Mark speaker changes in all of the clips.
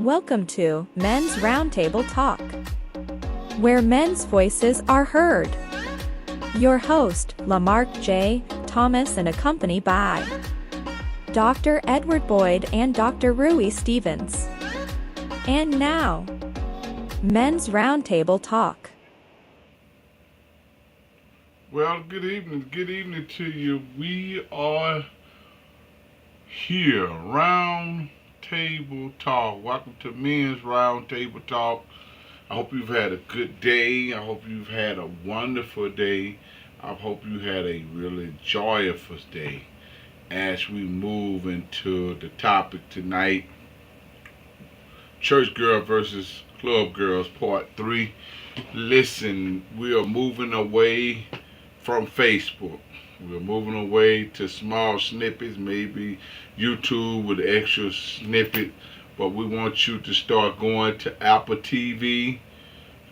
Speaker 1: Welcome to Men's Roundtable Talk, where men's voices are heard. Your host, Lamarck J. Thomas, and accompanied by Dr. Edward Boyd and Dr. Rui Stevens. And now, Men's Roundtable Talk.
Speaker 2: Well, good evening to you. We are here, Round Table Talk. Welcome to Men's Round Table Talk. I hope you've had a good day. I hope you've had a wonderful day. I hope you had a really joyous day as we move into the topic tonight. Church Girl versus Club Girls, Part 3. Listen, we are moving away from Facebook. We're moving away to small snippets, maybe YouTube with an extra snippet, but we want you to start going to Apple TV,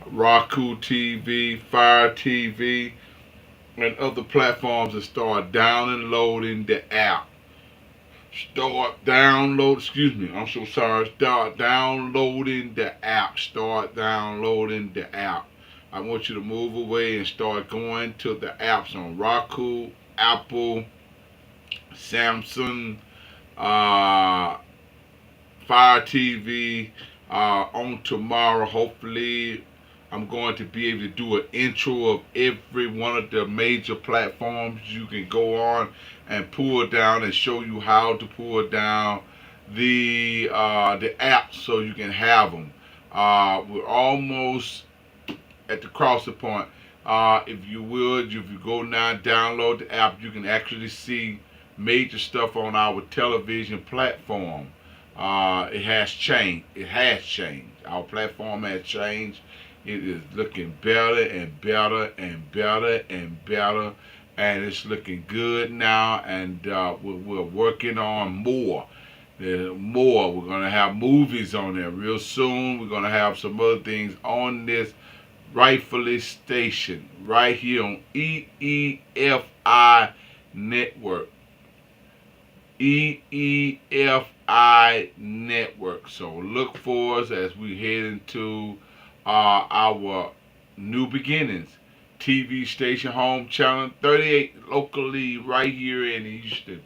Speaker 2: Roku TV, Fire TV, and other platforms and start downloading the app. Start downloading the app. Start downloading the app. I want you to move away and start going to the apps on Roku, Apple, Samsung, Fire TV. On tomorrow, hopefully, I'm going to be able to do an intro of every one of the major platforms you can go on and pull down and show you how to pull down the apps so you can have them. We're almost at the crossing point. If you go now download the app, you can actually see major stuff on our television platform. It has changed. Our platform has changed. It is looking better and better and better and better, and it's looking good now. And we're working on more. We're going to have movies on there real soon. We're going to have some other things on this rightfully station right here on EEFI Network. EEFI Network. So look for us as we head into our new beginnings. TV station, home channel 38 locally right here in Houston.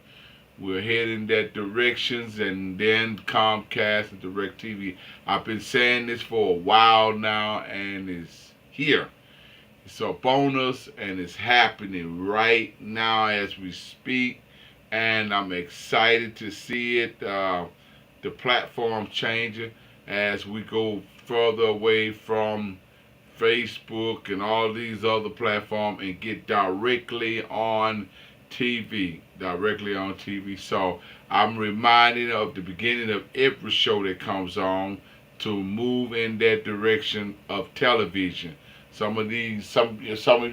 Speaker 2: We're heading that directions, and then Comcast and DirecTV. I've been saying this for a while now, and it's here. It's a bonus, and it's happening right now as we speak, and I'm excited to see it. The platform changing as we go further away from Facebook and all these other platforms and get directly on TV. So I'm reminded of the beginning of every show that comes on to move in that direction of television. Some of you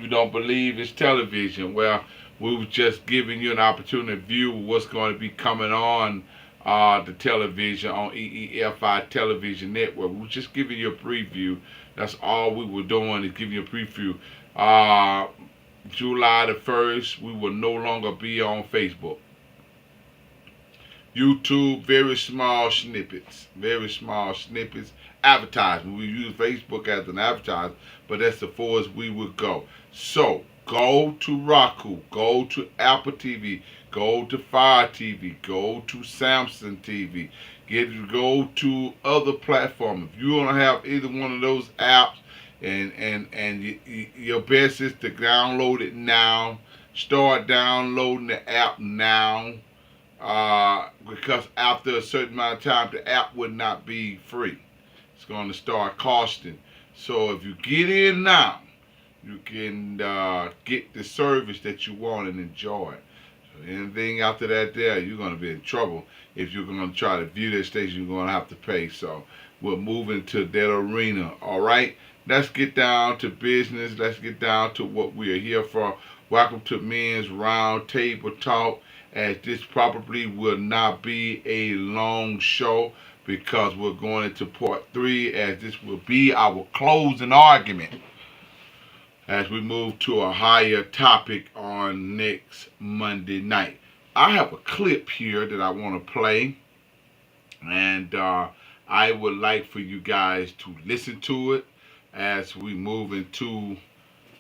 Speaker 2: don't believe it's television. Well, we were just giving you an opportunity to view what's going to be coming on the television on EEFI Television Network. We were just giving you a preview. That's all we were doing, is giving you a preview. July the 1st, we will no longer be on Facebook. YouTube, very small snippets, advertisement. We use Facebook as an advertisement, but that's the furthest we would go. So go to Roku, go to Apple TV, go to Fire TV, go to Samsung TV, go to other platforms. If you want to have either one of those apps, and your best is to download it now. Start downloading the app now. Because after a certain amount of time, the app would not be free. It's going to start costing. So if you get in now, you can get the service that you want and enjoy it. So anything after that you're going to be in trouble. If you're going to try to view that station, you're going to have to pay. So we're moving to that arena. All right? Let's get down to business. Let's get down to what we are here for. Welcome to Men's Round Table Talk. As this probably will not be a long show because we're going into part 3, as this will be our closing argument as we move to a higher topic on next Monday night. I have a clip here that I want to play, and I would like for you guys to listen to it as we move into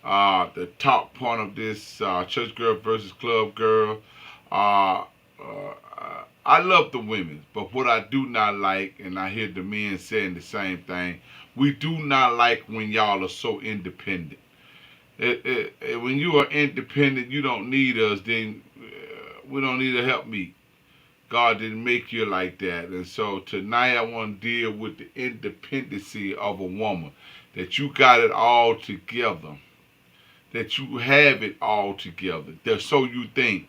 Speaker 2: the top part of this church girl versus club girl. Uh, I love the women, but what I do not like, and I hear the men saying the same thing, we do not like when y'all are so independent. When you are independent, you don't need us. Then we don't need to help me. God didn't make you like that. And so tonight I want to deal with the independency of a woman. That you got it all together. That you have it all together. That so you think.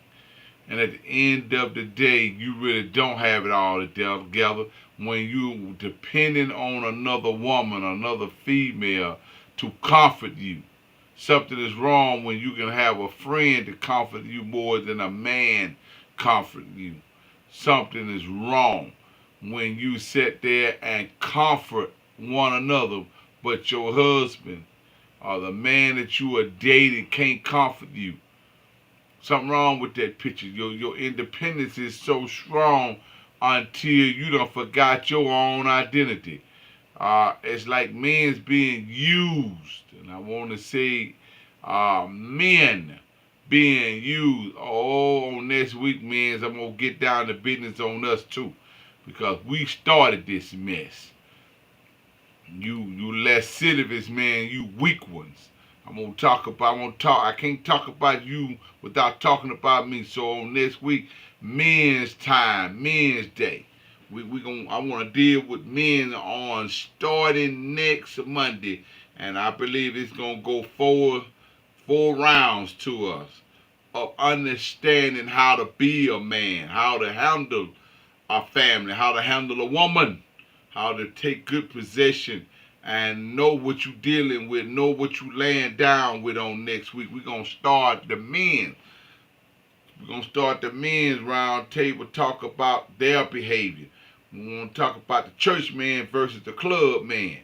Speaker 2: And at the end of the day, you really don't have it all together when you depending on another woman, another female to comfort you. Something is wrong when you can have a friend to comfort you more than a man comforting you. Something is wrong when you sit there and comfort one another, but your husband or the man that you are dating can't comfort you. Something wrong with that picture. Your independence is so strong until you done forgot your own identity. It's like men's being used, and I want to say men being used. Oh, next week, men, I'm gonna get down to business on us too, because we started this mess. You lascivious man, you weak ones. I'm gonna talk about. I'm gonna talk. I can't talk about you without talking about me. So on next week, men's time, men's day. We gonna. I want to deal with men on starting next Monday, and I believe it's gonna go four rounds to us of understanding how to be a man, how to handle a family, how to handle a woman, how to take good possession and know what you're dealing with, know what you laying down with on next week. We're going to start the men. We're going to start the men's round table, talk about their behavior. We're going to talk about the church man versus the club man.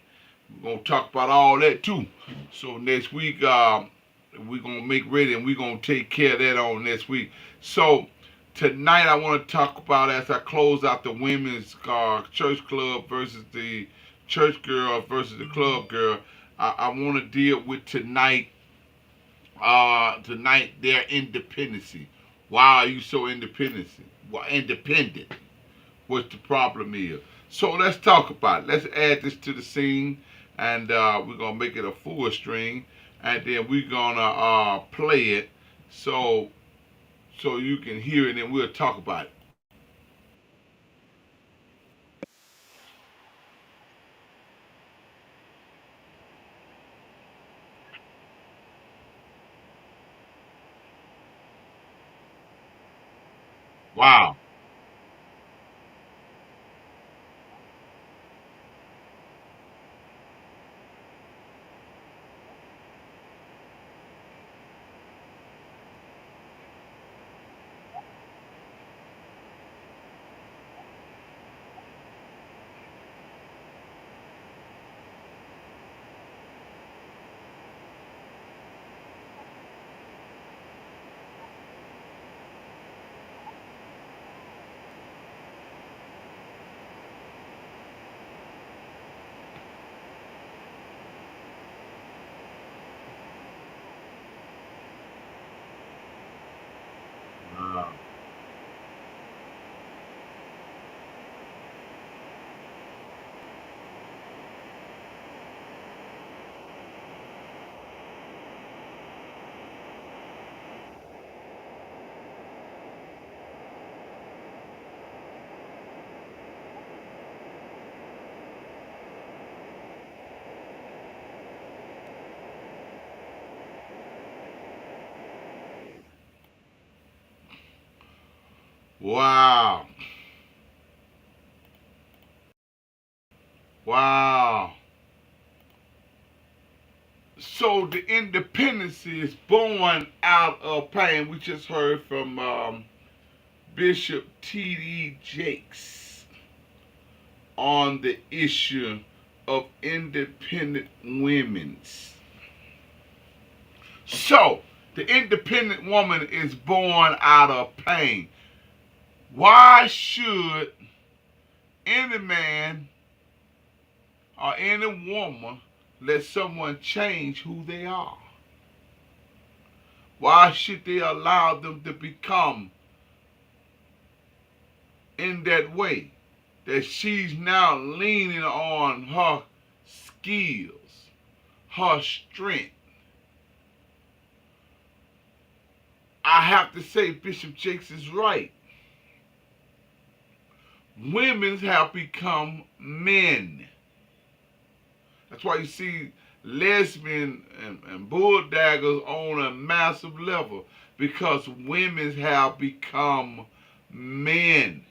Speaker 2: We're going to talk about all that too. So next week, we're going to make ready and we're going to take care of that on next week. So tonight I want to talk about, as I close out the women's church club versus the church girl versus the club girl, I want to deal with tonight their independency. Why are you so independent? Well, independent. What's the problem is? So let's talk about it. Let's add this to the scene, and we're gonna make it a full string, and then we're gonna play it so you can hear it, and we'll talk about it. Wow. Wow. Wow. Wow. So the independence is born out of pain. We just heard from Bishop T.D. Jakes on the issue of independent women's. So the independent woman is born out of pain. Why should any man or any woman let someone change who they are? Why should they allow them to become in that way? That she's now leaning on her skills, her strength. I have to say Bishop Jakes is right. Women have become men. That's why you see lesbian and bulldaggers on a massive level, because women have become men.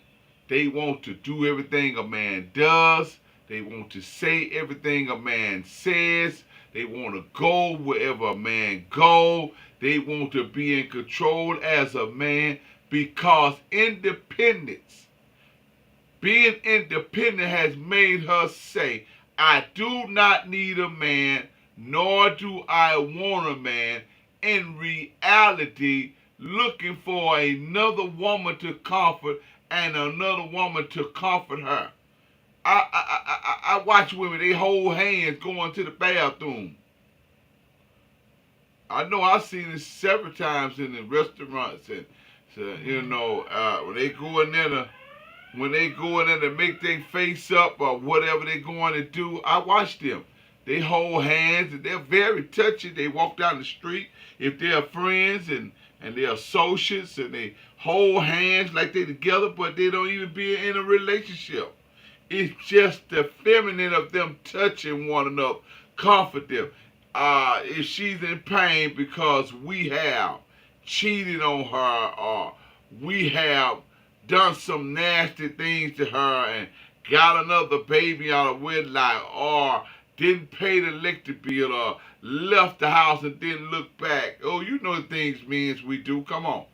Speaker 2: They want to do everything a man does. They want to say everything a man says. They want to go wherever a man goes. They want to be in control as a man, because independence, being independent, has made her say, I do not need a man, nor do I want a man. In reality, looking for another woman to comfort and another woman to comfort her. I watch women, they hold hands going to the bathroom. I know I've seen this several times in the restaurants, and so, when they go in there to make their face up or whatever they're going to do, I watch them. They hold hands and they're very touchy. They walk down the street if they're friends and they're associates, and they hold hands like they're together, but they don't even be in a relationship. It's just the feminine of them touching one another, comfort them. If she's in pain because we have cheated on her, or we have done some nasty things to her and got another baby out of wedlock, or didn't pay the electric bill, or left the house and didn't look back. Oh, you know the things men we do. Come on.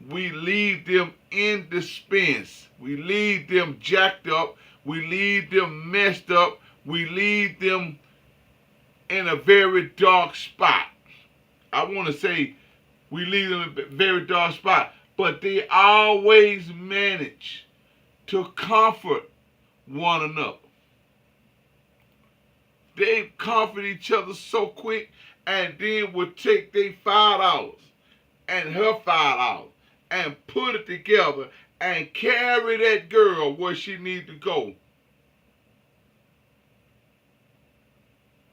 Speaker 2: We leave them in suspense. We leave them jacked up. We leave them messed up. We leave them in a very dark spot. I want to say we leave them in a very dark spot. But they always manage to comfort one another. They comfort each other so quick, and then will take their $5 and her $5 and put it together and carry that girl where she needs to go.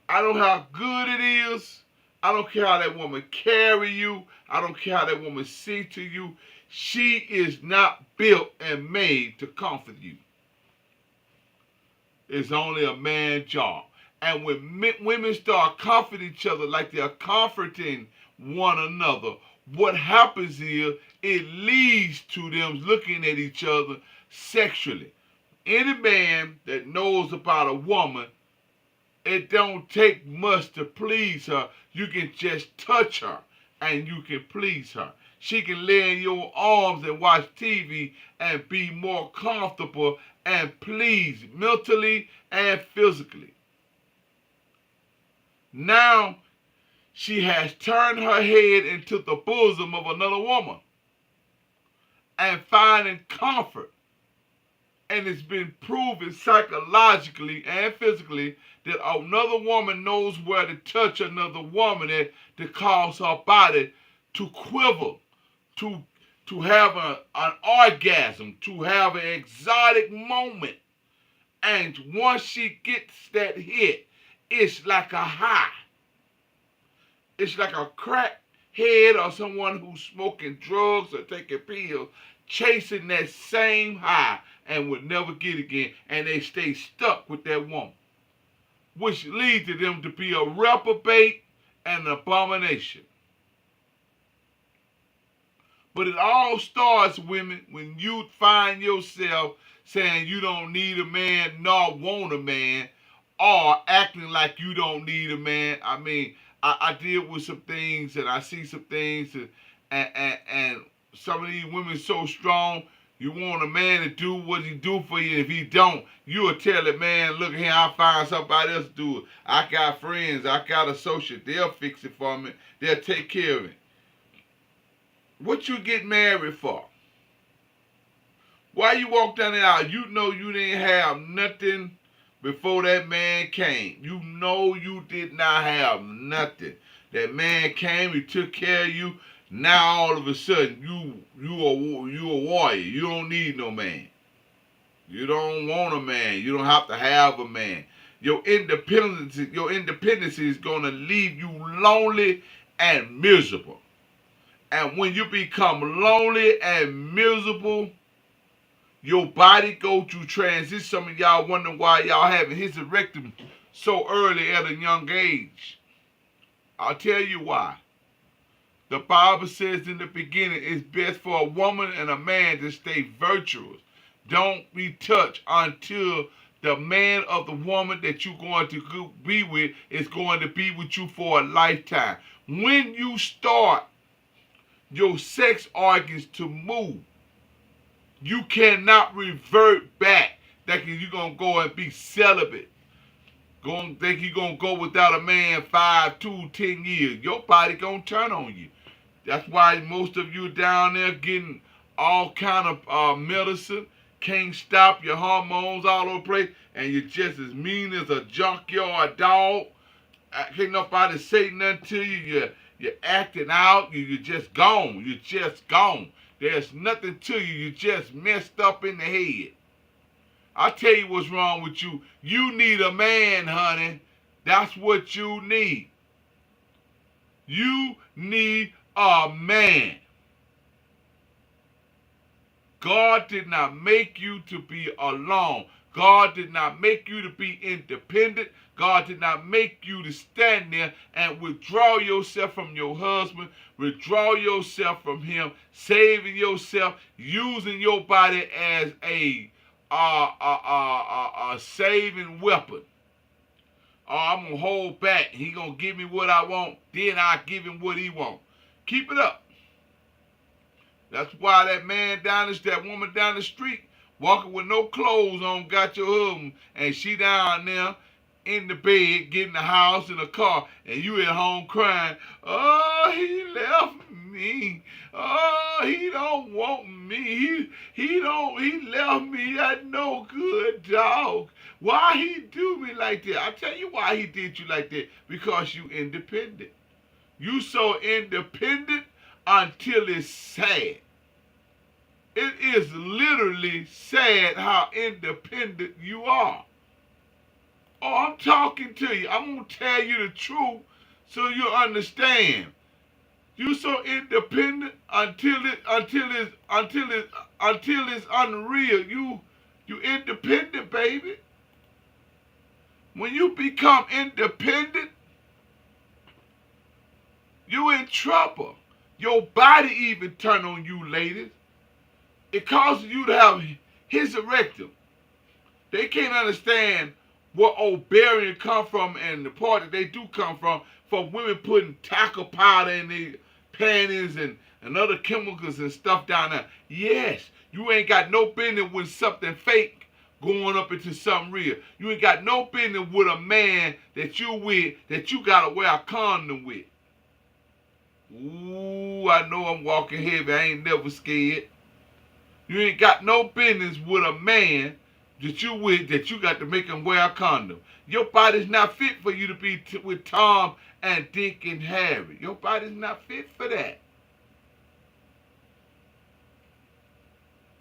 Speaker 2: I don't know how good it is. I don't care how that woman carry you. I don't care how that woman see to you. She is not built and made to comfort you. It's only a man's job. And when women start comforting each other like they're comforting one another, what happens is it leads to them looking at each other sexually. Any man that knows about a woman, it don't take much to please her. You can just touch her and you can please her. She can lay in your arms and watch TV and be more comfortable and pleased mentally and physically. Now she has turned her head into the bosom of another woman and finding comfort. And it's been proven psychologically and physically that another woman knows where to touch another woman at to cause her body to quiver, to have an orgasm, to have an exotic moment. And once she gets that hit, it's like a high. It's like a crack head or someone who's smoking drugs or taking pills, chasing that same high and would never get again, and they stay stuck with that woman, which leads to them to be a reprobate and an abomination. But it all starts, women, when you find yourself saying you don't need a man nor want a man, or acting like you don't need a man. I mean, I deal with some things and I see some things, and some of these women so strong. You want a man to do what he do for you. If he don't, you'll tell the man, look here, I'll find somebody else to do it. I got friends, I got associates. They'll fix it for me. They'll take care of it. What you get married for? Why you walk down the aisle? You know you didn't have nothing before that man came. You know you did not have nothing. That man came, he took care of you. Now all of a sudden you a warrior. You don't need no man. You don't want a man. You don't have to have a man. Your independence is gonna leave you lonely and miserable. And when you become lonely and miserable, your body go through transition. Some of y'all wonder why y'all having hysterectomy so early at a young age. I'll tell you why. The Bible says in the beginning it's best for a woman and a man to stay virtuous. Don't be touched until the man of the woman that you're going to be with is going to be with you for a lifetime. When you start your sex organs to move, you cannot revert back thinking you're going to go and be celibate. Going think you're going to go without a man 5, 2, 10 years. Your body going to turn on you. That's why most of you down there getting all kind of medicine. Can't stop your hormones all over the place. And you're just as mean as a junkyard dog. Can't nobody say nothing to you. You're acting out. You're just gone. You're just gone. There's nothing to you. You're just messed up in the head. I'll tell you what's wrong with you. You need a man, honey. That's what you need. You need a man. God did not make you to be alone. God did not make you to be independent. God did not make you to stand there and withdraw yourself from your husband, withdraw yourself from him, saving yourself, using your body as a saving weapon. Oh, I'm going to hold back. He going to give me what I want. Then I give him what he want. Keep it up. That's why that woman down the street, walking with no clothes on, got your husband, and she down there in the bed, getting the house and a car, and you at home crying, oh, he left me. Oh, he don't want me. He left me, that no good dog. Why he do me like that? I tell you why he did you like that. Because you independent. You so independent until it's sad. It is literally sad how independent you are. Oh, I'm talking to you. I'm going to tell you the truth so you understand. You so independent until it's unreal. You independent, baby. When you become independent, you in trouble. Your body even turn on you, ladies. It causes you to have hysterectomy. They can't understand where ovarian come from and the part that they do come from women putting talcum powder in their panties and other chemicals and stuff down there. Yes, you ain't got no business with something fake going up into something real. You ain't got no business with a man that you with that you gotta wear a condom with. Ooh, I know I'm walking heavy. I ain't never scared. You ain't got no business with a man that you with that you got to make him wear a condom. Your body's not fit for you to be with Tom and Dick and Harry. Your body's not fit for that.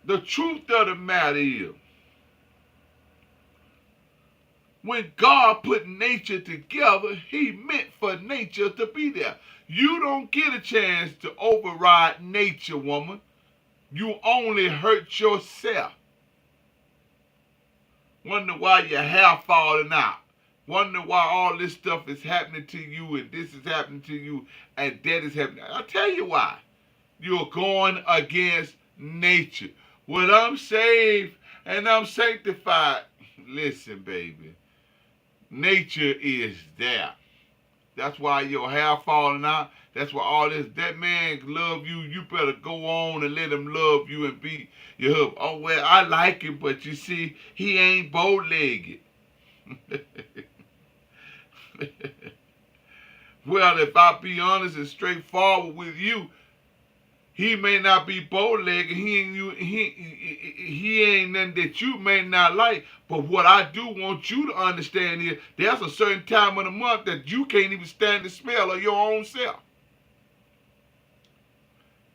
Speaker 2: The truth of the matter is, when God put nature together, he meant for nature to be there. You don't get a chance to override nature, woman. You only hurt yourself. Wonder why your hair falling out. Wonder why all this stuff is happening to you and this is happening to you and that is happening. I'll tell you why. You're going against nature. When I'm saved and I'm sanctified, listen, baby, nature is there. That's why your hair falling out. That's why all this, that man love you. You better go on and let him love you and be your husband. Oh, well, I like him, but you see, he ain't bow-legged. Well, if I be honest and straightforward with you, He may not be bow-legged. He ain't nothing that you may not like. But what I do want you to understand is there's a certain time of the month that you can't even stand the smell of your own self.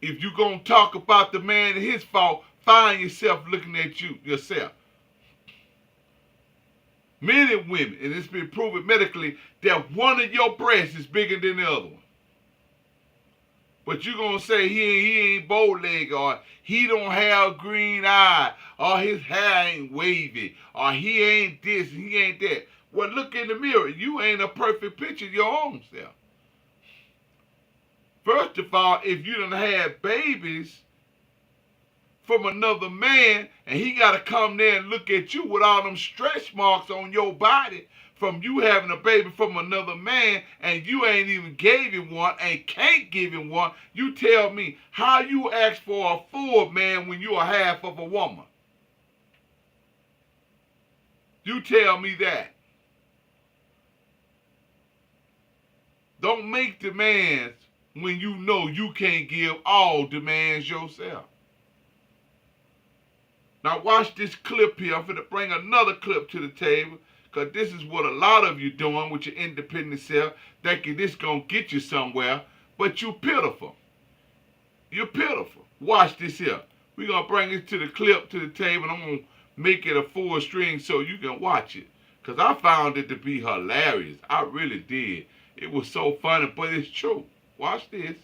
Speaker 2: If you gonna talk about the man and his fault, find yourself looking at yourself. Men and women, and it's been proven medically that one of your breasts is bigger than the other one. But you gonna say he ain't bow-legged, or he don't have green eye, or his hair ain't wavy, or he ain't this, he ain't that. Well, look in the mirror. You ain't a perfect picture of your own self. First of all, if you done had babies from another man, and he got to come there and look at you with all them stretch marks on your body from you having a baby from another man, and you ain't even gave him one and can't give him one, you tell me how you ask for a full man when you are half of a woman. You tell me that. Don't make demands when you know you can't give all demands yourself. Now watch this clip here. I'm going to bring another clip to the table, because this is what a lot of you doing with your independent self, thinking this going to get you somewhere, but you pitiful. You're pitiful. Watch this here. We're going to bring this to the clip to the table, and I'm going to make it a full string so you can watch it, because I found it to be hilarious. I really did. It was so funny, but it's true. Watch this.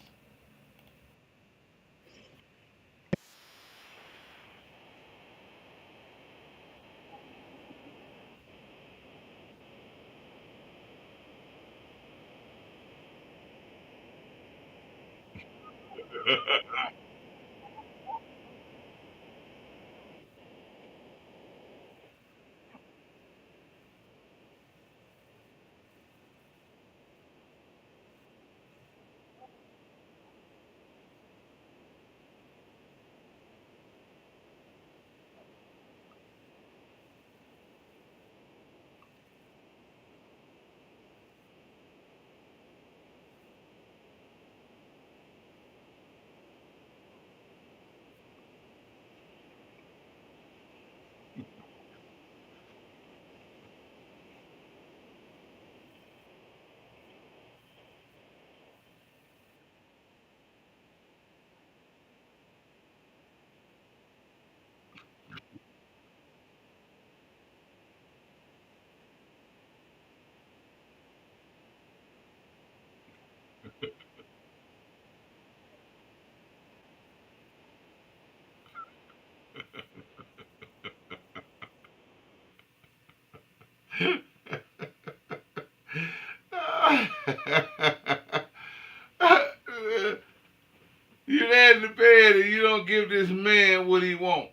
Speaker 2: You lay in the bed and you don't give this man what he wants.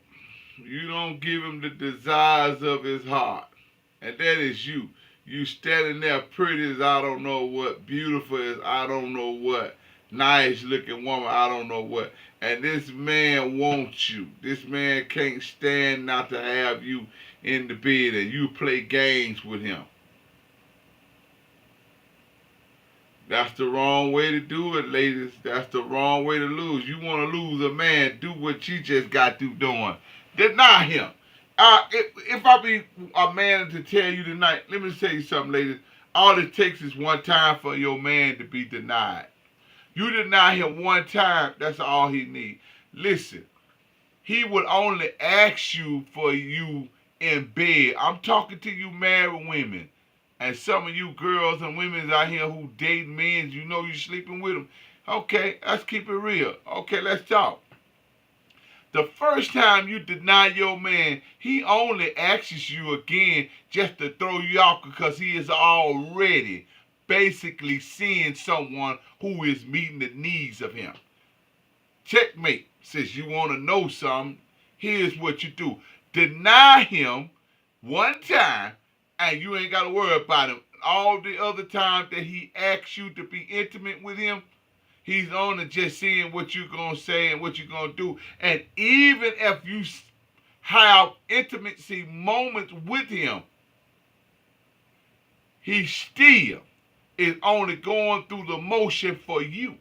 Speaker 2: You don't give him the desires of his heart. And that is you. You standing there pretty as I don't know what, beautiful as I don't know what, nice looking woman, I don't know what. And this man wants you. This man can't stand not to have you in the bed, and you play games with him. That's the wrong way to do it, ladies. That's the wrong way to lose. You want to lose a man, do what you just got through doing. Deny him. If I be a man to tell you tonight, let me tell you something, ladies. All it takes is one time for your man to be denied. You deny him one time, that's all he needs. Listen, he would only ask you for you in bed. I'm talking to you married women. And some of you girls and women out here who date men, you know you sleeping with them. Okay, let's keep it real. Okay, let's talk. The first time you deny your man, he only asks you again just to throw you off, because he is already basically seeing someone who is meeting the needs of him. Checkmate. Since you want to know something, here's what you do. Deny him one time, and you ain't got to worry about him. All the other times that he asks you to be intimate with him, he's only just seeing what you're going to say and what you're going to do. And even if you have intimacy moments with him, he still is only going through the motion for you.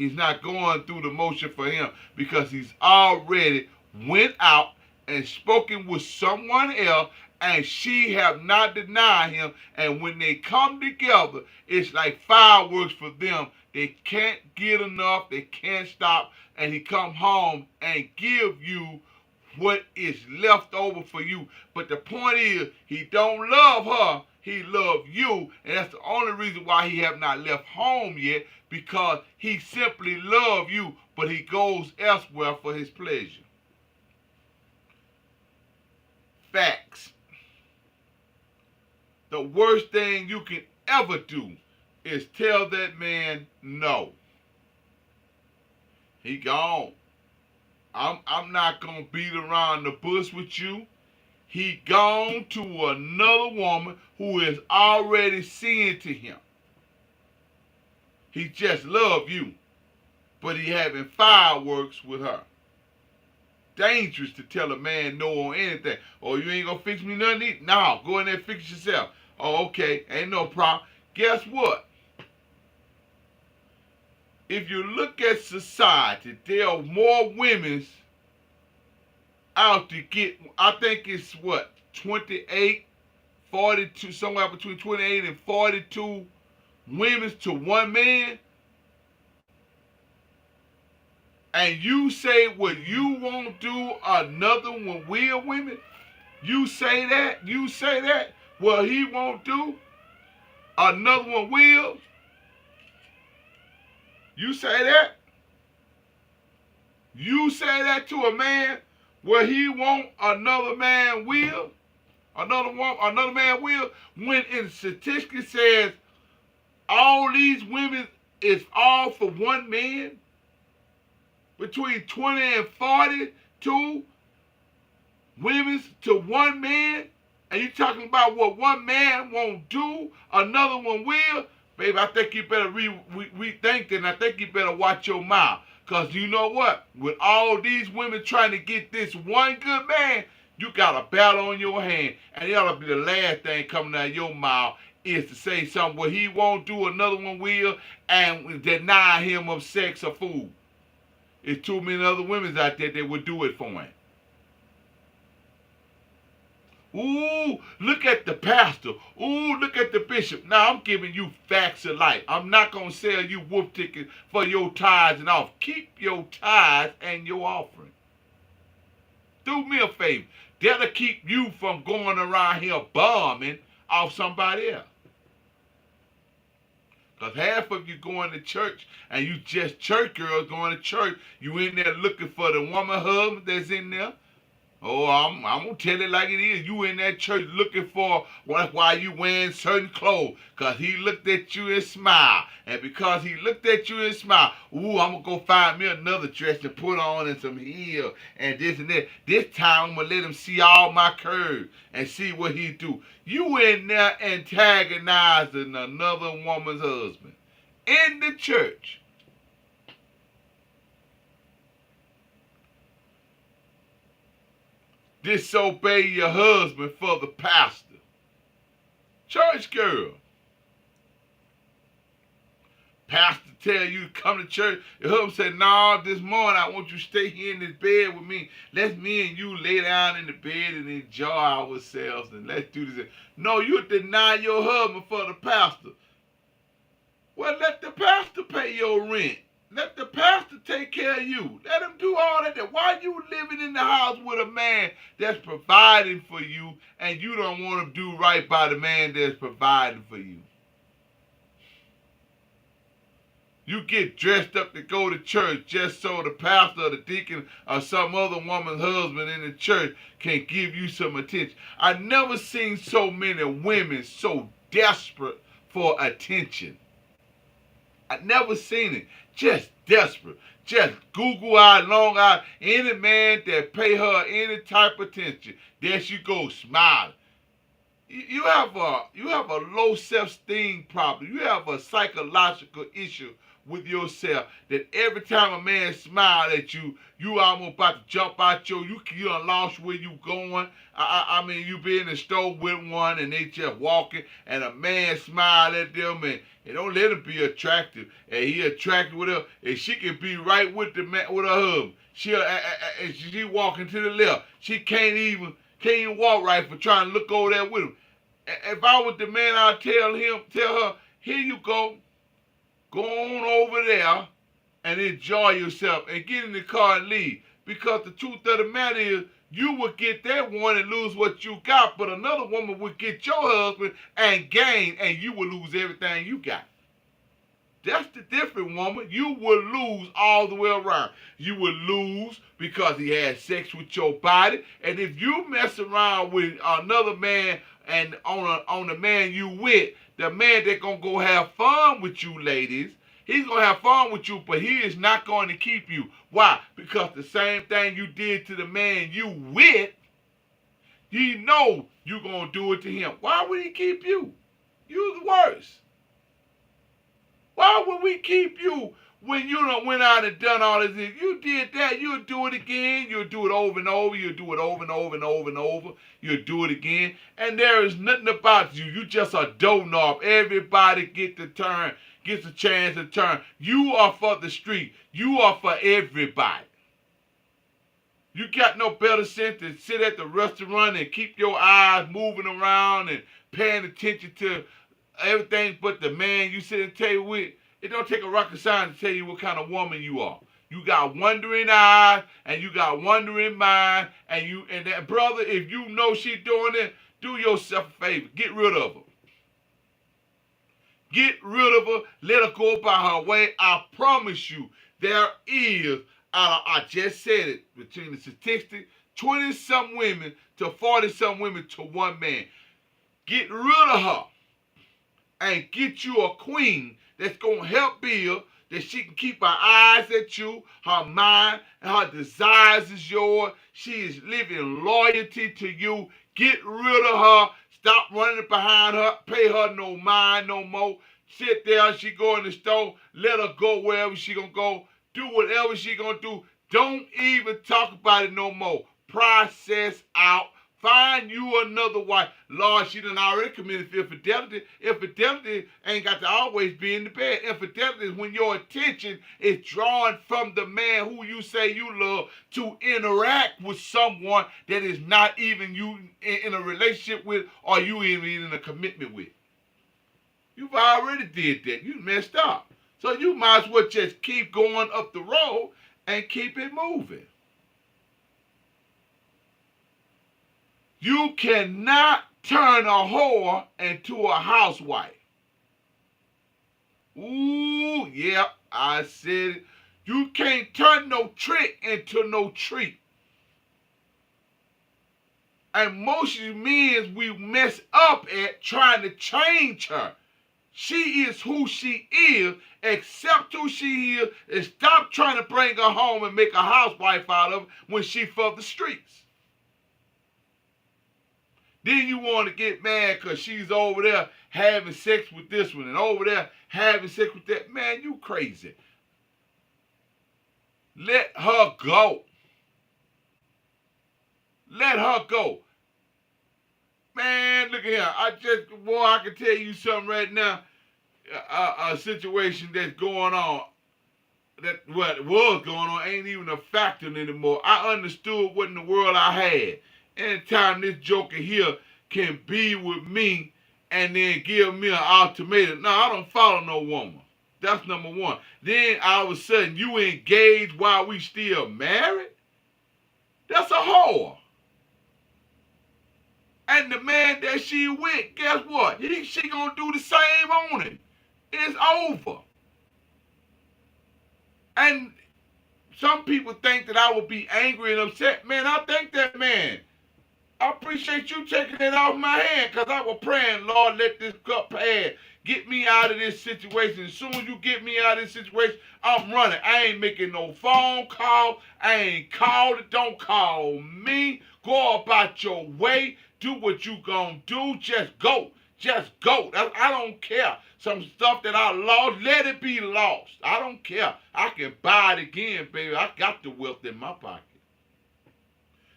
Speaker 2: He's not going through the motion for him because he's already went out and spoken with someone else, and she have not denied him. And when they come together, it's like fireworks for them. They can't get enough. They can't stop. And he come home and give you what is left over for you. But the point is, he don't love her. He love you. And that's the only reason why he have not left home yet, because he simply love you, but he goes elsewhere for his pleasure. Facts. The worst thing you can ever do is tell that man no. He gone. I'm not gonna beat around the bush with you. He gone to another woman who is already seeing to him. He just love you, but he having fireworks with her. Dangerous to tell a man no on anything. Oh, you ain't gonna fix me nothing? No, go in there and fix it yourself. Oh, okay, ain't no problem. Guess what? If you look at society, there are more women out to get, I think it's what, 28, 42, somewhere between 28 and 42 women to one man. And you say what you won't do, another one will, women? You say that? You say that? What he won't do, another one will? You say that? You say that to a man, where he won't, another man will? Another man will? When in statistics says all these women is all for one man? Between 20 and 42 women to one man? And you talking about what one man won't do, another one will? Baby, I think you better rethink it, and I think you better watch your mouth. Because you know what? With all these women trying to get this one good man, you got a battle on your hand. And it ought to be the last thing coming out of your mouth is to say something where he won't do, another one will, and deny him of sex or food. There's too many other women out there that would do it for him. Ooh, look at the pastor. Ooh, look at the bishop. Now, I'm giving you facts of life. I'm not going to sell you wolf tickets for your tithes and off. Keep your tithes and your offering. Do me a favor. That'll keep you from going around here bombing off somebody else. Because half of you going to church and you just church girls going to church. You in there looking for the woman husband that's in there. Oh, I'm going to tell it like it is. You in that church looking for why you wearing certain clothes. Because he looked at you and smiled. And because he looked at you and smiled, ooh, I'm going to go find me another dress to put on and some heels and this and that. This time I'm going to let him see all my curves and see what he do. You in there antagonizing another woman's husband in the church. Disobey your husband for the pastor. Church girl. Pastor tell you to come to church. Your husband said, no, this morning I want you to stay here in this bed with me. Let me and you lay down in the bed and enjoy ourselves and let's do this. No, you deny your husband for the pastor. Well, let the pastor pay your rent. Let the pastor take care of you. Let him do all that. Why are you living in the house with a man that's providing for you and you don't want to do right by the man that's providing for you? You get dressed up to go to church just so the pastor or the deacon or some other woman's husband in the church can give you some attention. I've never seen so many women so desperate for attention. I've never seen it. Just desperate. Just Google out, long out, any man that pay her any type of attention. There she goes, smiling. You have a low self-esteem problem. You have a psychological issue with yourself that every time a man smile at you, you almost about to jump out you done lost where you going. I mean, you be in the store with one and they just walking and a man smile at them and don't let him be attractive. And he attracted with her and she can be right with the man, with her husband. She walking to the left. She can't even walk right for trying to look over there with him. If I was the man, I'd tell her, here you go. Go on over there and enjoy yourself and get in the car and leave. Because the truth of the matter is, you would get that one and lose what you got, but another woman would get your husband and gain, and you would lose everything you got. That's the different woman. You will lose all the way around. You will lose because he had sex with your body, and if you mess around with another man and on the man you with, the man that gonna go have fun with you, ladies, he's gonna have fun with you, but he is not going to keep you. Why? Because the same thing you did to the man you with, you know you gonna do it to him. Why would he keep you? You're the worst. Why would we keep you when you done went out and done all this? If you did that, you'll do it again. You'll do it over and over. You'll do it over and over and over and over. You'll do it again. And there is nothing about you. You just a doorknob. Everybody gets a chance to turn. You are for the street. You are for everybody. You got no better sense than sit at the restaurant and keep your eyes moving around and paying attention to everything but the man you sit at the table with. It don't take a rocket science to tell you what kind of woman you are. You got wandering eyes and you got wandering mind, and that brother, if you know she doing it, do yourself a favor. Get rid of her. Get rid of her. Let her go by her way. I promise you, there is, I just said it, between the statistics, 20-some women to 40-some women to one man. Get rid of her and get you a queen that's going to help build, that she can keep her eyes at you, her mind, and her desires is yours. She is living loyalty to you. Get rid of her. Stop running behind her. Pay her no mind no more. Sit there. She go in the store. Let her go wherever she going to go. Do whatever she going to do. Don't even talk about it no more. Process out. Find you another wife. Lord, she done already committed infidelity. Infidelity ain't got to always be in the bed. Infidelity is when your attention is drawn from the man who you say you love to interact with someone that is not even you in a relationship with, or you even in a commitment with. You've already did that. You messed up. So you might as well just keep going up the road and keep it moving. You cannot turn a whore into a housewife. Ooh, yeah, I said it. You can't turn no trick into no treat. And most of the men we mess up at trying to change her. She is who she is. Accept who she is and stop trying to bring her home and make a housewife out of her when she for the streets. Then you want to get mad because she's over there having sex with this one and over there having sex with that. Man, you crazy. Let her go. Let her go. Man, look at here. I can tell you something right now. A situation that's going on, that what was going on ain't even a factor anymore. I understood what in the world I had. Anytime this joker here can be with me and then give me an ultimatum. No, I don't follow no woman. That's number one. Then all of a sudden you engaged while we still married? That's a whore. And the man that she with, guess what? She gonna do the same on him. It's over. And some people think that I would be angry and upset. Man, I think that, man, I appreciate you taking it off my hand, because I was praying, Lord, let this cup pass. Get me out of this situation. As soon as you get me out of this situation, I'm running. I ain't making no phone call. I ain't calling. Don't call me. Go about your way. Do what you gonna do. Just go. Just go. I don't care. Some stuff that I lost, let it be lost. I don't care. I can buy it again, baby. I got the wealth in my pocket.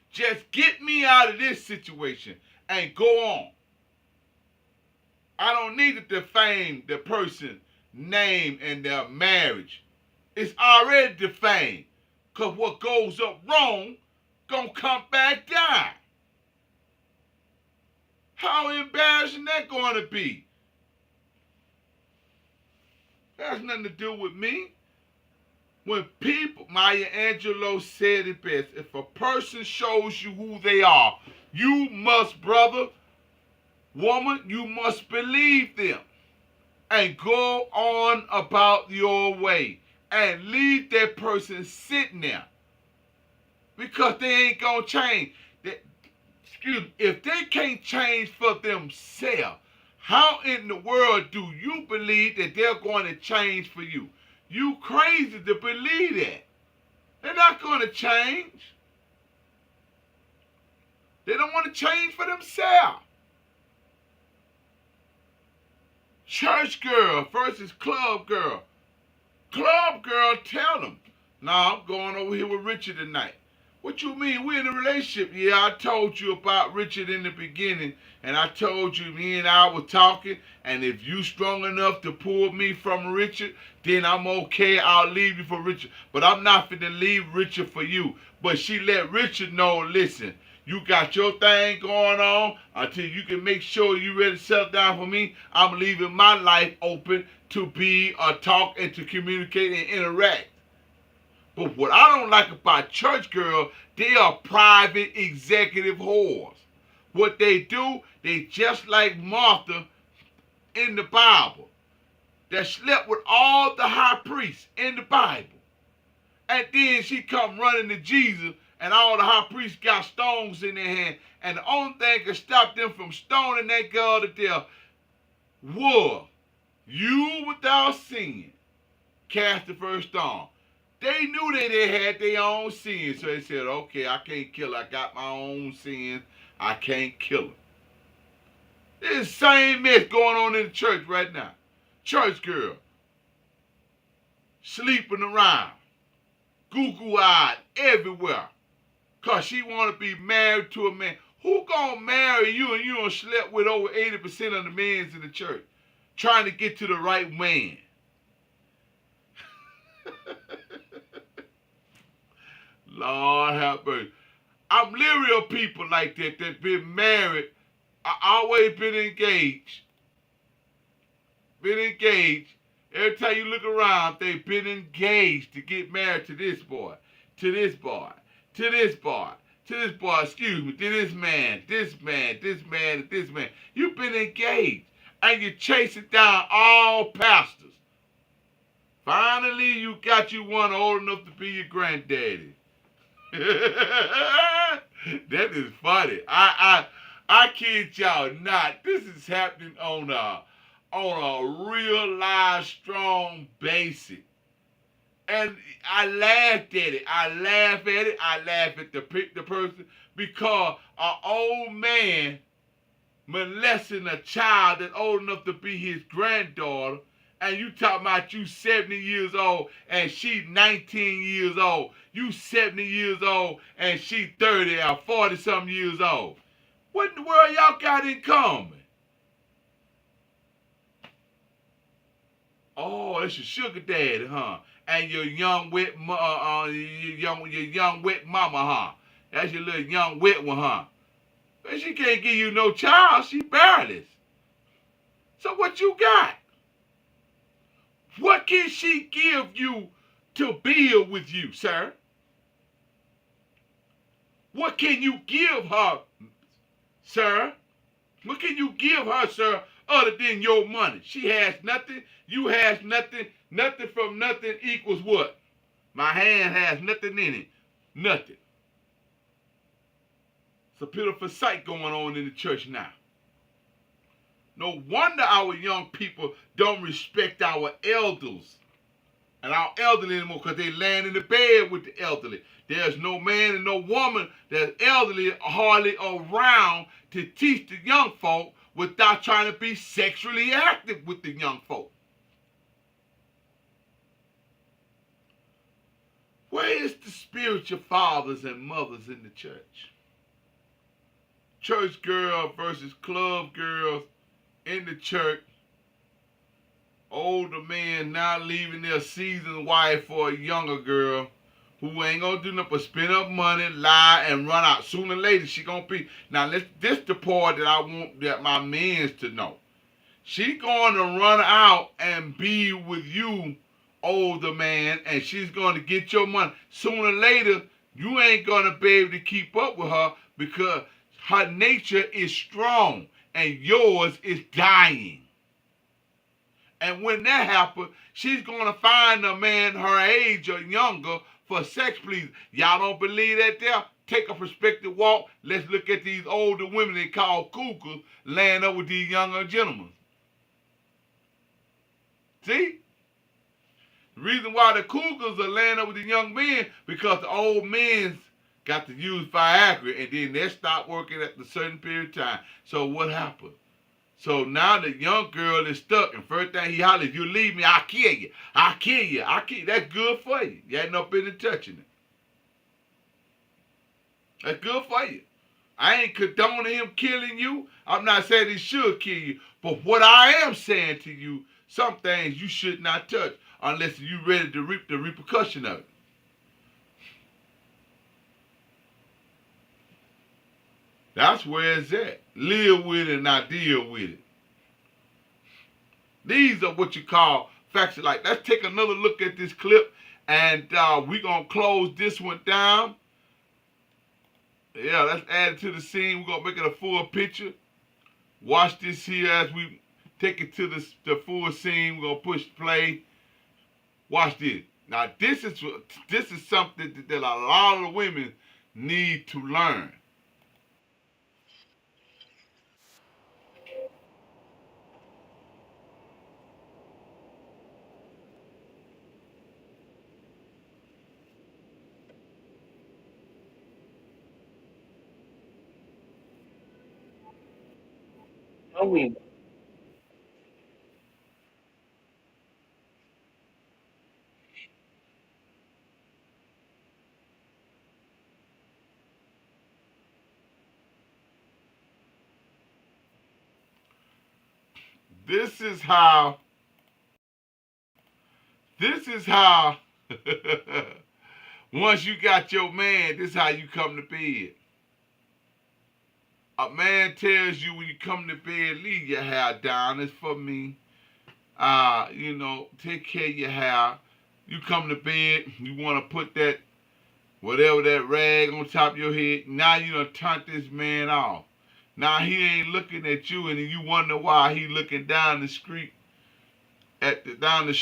Speaker 2: Just get me out of this situation and go on. I don't need to defame the person's name and their marriage. It's already defamed. Because what goes up wrong, gonna come back down. How embarrassing that going to be? That has nothing to do with me. When people, Maya Angelou said it best, if a person shows you who they are, you must, brother, woman, you must believe them and go on about your way and leave that person sitting there because they ain't going to change. If they can't change for themselves, how in the world do you believe that they're going to change for you? You crazy to believe that. They're not going to change. They don't want to change for themselves. Church girl versus club girl. Club girl, tell them. Nah, I'm going over here with Richard tonight. What you mean? We're in a relationship. Yeah, I told you about Richard in the beginning, and I told you me and I were talking, and if you strong enough to pull me from Richard, then I'm okay. I'll leave you for Richard. But I'm not finna leave Richard for you. But she let Richard know, listen, you got your thing going on until you can make sure you ready to settle down for me. I'm leaving my life open to be a talk and to communicate and interact. But what I don't like about church girls, they are private executive whores. What they do, they just like Martha in the Bible, that slept with all the high priests in the Bible. And then she come running to Jesus, and all the high priests got stones in their hand. And the only thing that stopped them from stoning that girl to death was, you without sin cast the first stone. They knew that they had their own sins, so they said, okay, I can't kill her. I got my own sins. I can't kill her. This same mess going on in the church right now. Church girl, sleeping around, goo-goo-eyed everywhere, because she want to be married to a man. Who gonna marry you and you done slept with over 80% of the men in the church, trying to get to the right man? Lord have mercy. I'm leery of people like that that been married. I always been engaged. Been engaged. Every time you look around, they've been engaged to get married to this boy, to this boy, to this boy, to this boy, excuse me, to this man, this man, this man, this man. You've been engaged. And you're chasing down all pastors. Finally, you got you one old enough to be your granddaddy. That is funny. I kid y'all not. This is happening on a real live strong basis. And I laughed at it. I laugh at the person because an old man molesting a child that's old enough to be his granddaughter, and you talking about you 70 years old and she 19 years old. You 70 years old and she 30 or 40 something years old. What in the world y'all got in common? Oh, it's your sugar daddy, huh? And your young wet mama, huh? That's your little young wet one, huh? But she can't give you no child. She barely. So what you got? What can she give you to build with you, sir? What can you give her, sir? What can you give her, sir, other than your money? She has nothing. You has nothing. Nothing from nothing equals what? My hand has nothing in it. Nothing. It's a pitiful sight going on in the church now. No wonder our young people don't respect our elders and our elderly anymore, because they laying in the bed with the elderly. There's no man and no woman that's elderly hardly around to teach the young folk without trying to be sexually active with the young folk. Where is the spiritual fathers and mothers in the church? Church girl versus club girls in the church. Older men now leaving their seasoned wife for a younger girl who ain't gonna do nothing but spend up money, lie, and run out. Sooner or later, she gonna be. Now, this the part that I want that my men's to know. She going to run out and be with you, older man, and she's going to get your money. Sooner or later, you ain't going to be able to keep up with her because her nature is strong and yours is dying. And when that happens, she's going to find a man her age or younger for sex, please. Y'all don't believe that there? Take a perspective walk. Let's look at these older women they call cougars laying up with these younger gentlemen. See? The reason why the cougars are laying up with the young men because the old men's got to use Viagra and then they stop working at a certain period of time. So what happened? So now the young girl is stuck, and first thing he hollers, you leave me, I'll kill you. I'll kill you. I'll kill you. That's good for you. You ain't no business touching it. That's good for you. I ain't condoning him killing you. I'm not saying he should kill you. But what I am saying to you, some things you should not touch unless you're ready to reap the repercussion of it. That's where it's at. Live with it and not deal with it. These are what you call facts of life. Let's take another look at this clip, and we're going to close this one down. Yeah, let's add it to the scene. We're going to make it a full picture. Watch this here as we take it to the full scene. We're going to push play. Watch this. Now, this is something that a lot of women need to learn.
Speaker 3: Oh, we.
Speaker 2: This is how once you got your man, this is how you come to bed. A man tells you when you come to bed, leave your hair down. It's for me. Take care of your hair. You come to bed, you want to put that, whatever that rag on top of your head. Now you done turned this man off. Now he ain't looking at you, and you wonder why he looking down the street at another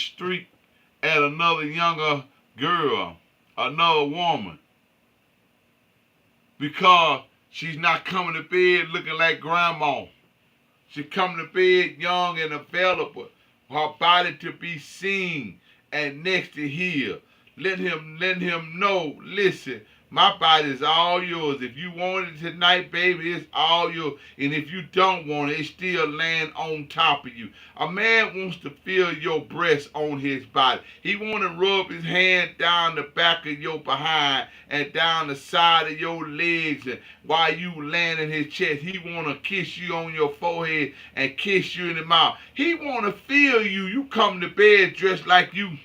Speaker 2: younger girl, another woman, because she's not coming to bed looking like grandma. She's coming to bed young and available. Her body to be seen and next to hear. Let him know, listen, my body is all yours. If you want it tonight, baby, it's all yours. And if you don't want it, it's still laying on top of you. A man wants to feel your breast on his body. He want to rub his hand down the back of your behind and down the side of your legs. And while you laying in his chest, he want to kiss you on your forehead and kiss you in the mouth. He want to feel you. You come to bed dressed like you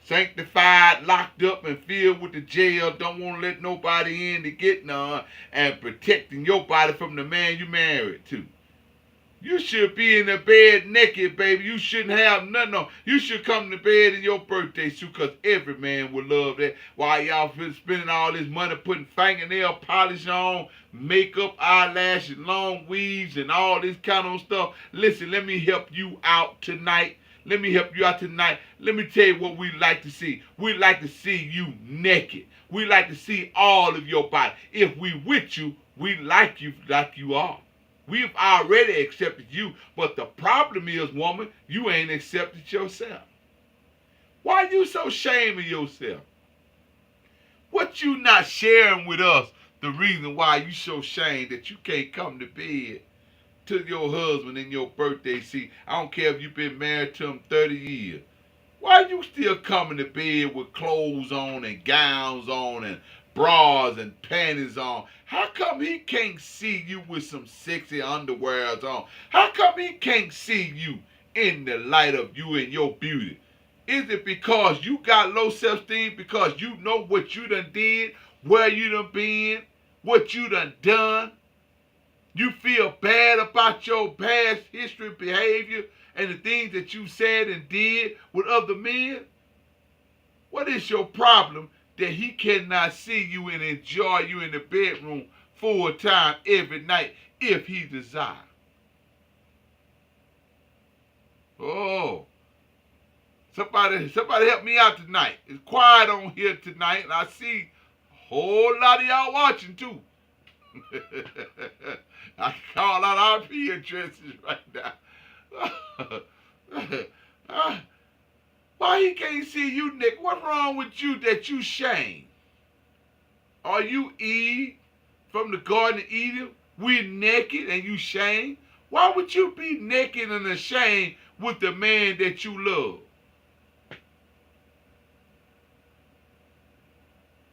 Speaker 2: sanctified, locked up, and filled with the jail. Don't want to let nobody in to get none, and protecting your body from the man you married to. You should be in the bed naked, baby. You shouldn't have nothing on. You should come to bed in your birthday suit, because every man would love that. While y'all spending all this money putting fingernail polish on, makeup, eyelashes, long weaves, and all this kind of stuff. Listen, let me help you out tonight. Let me help you out tonight. Let me tell you what we like to see. We like to see you naked. We like to see all of your body. If we with you, we like you are. We've already accepted you, but the problem is, woman, you ain't accepted yourself. Why you so ashamed of yourself? What you not sharing with us, the reason why you so ashamed that you can't come to bed to your husband in your birthday seat. I don't care if you've been married to him 30 years. Why you still coming to bed with clothes on and gowns on and bras and panties on? How come he can't see you with some sexy underwears on? How come he can't see you in the light of you and your beauty? Is it because you got low self-esteem because you know what you done did, where you done been, what you done done? You feel bad about your past history behavior and the things that you said and did with other men? What is your problem that he cannot see you and enjoy you in the bedroom full time every night if he desires? Oh, somebody help me out tonight. It's quiet on here tonight, and I see a whole lot of y'all watching too. I can call out our IP addresses right now. Why he can't see you, Nick? What's wrong with you that you shame? Are you Eve from the Garden of Eden? We're naked and you shame? Why would you be naked and ashamed with the man that you love?